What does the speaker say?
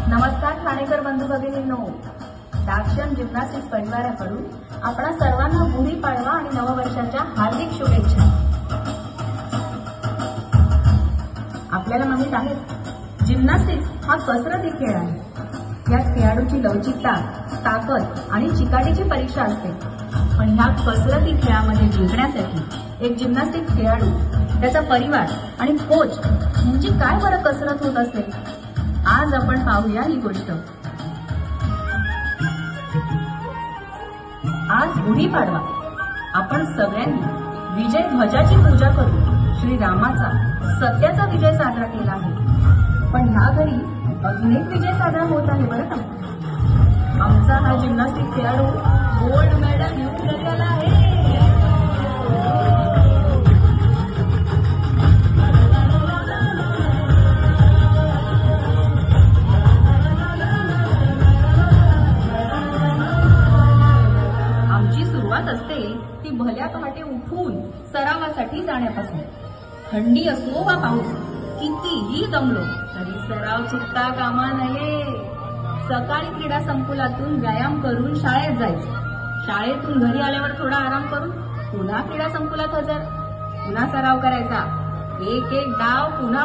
नमस्कार ठाणेकर बंधू भगिनींनो, दाक्षण जिम्नास्टिक्स परिवाराकडून आपणा सर्वांना गुढीपाडवा आणि नववर्षाच्या हार्दिक शुभेच्छा। आपल्याला माहित आहे, जिम्नास्टिक्स हा कसरती खेळ आहे। यात खेळाडूची लवचिकता, ताकद आणि चिकाटीची परीक्षा असते। पण ह्या कसरती खेळामध्ये जिंकण्यासाठी एक जिम्नास्टिक खेळाडू, त्याचा परिवार आणि कोच यांची काय बरं कसरत होत असेल, आज आपण पाहूया ही गोष्ट। आज गुढीपाडवा, आपण सगळ्यांनी विजय ध्वजाची पूजा करून श्रीरामाचा सत्याचा विजय साजरा केला आहे। पण ह्या घरी अजून एक विजय साजरा होत आहे बरं का। आमचा हा जिम्नास्टिक खेळाडू गोल्ड मेडल घेऊन घरी आला आहे। आमची सुरुवात असते ती भल्या पहाटे उठून सरावासाठी जाण्यापासून। थंडी असो वा पाऊस, कितीही दमलो तरी सराव चुकता कामा नये। सकाळी क्रीडा संकुलातून व्यायाम करून शाळेत जायचं, शाळेतून घरी आल्यावर थोडा आराम करून पुन्हा क्रीडा संकुलात हजर, पुन्हा सराव करायचा, एक एक डाव पुन्हा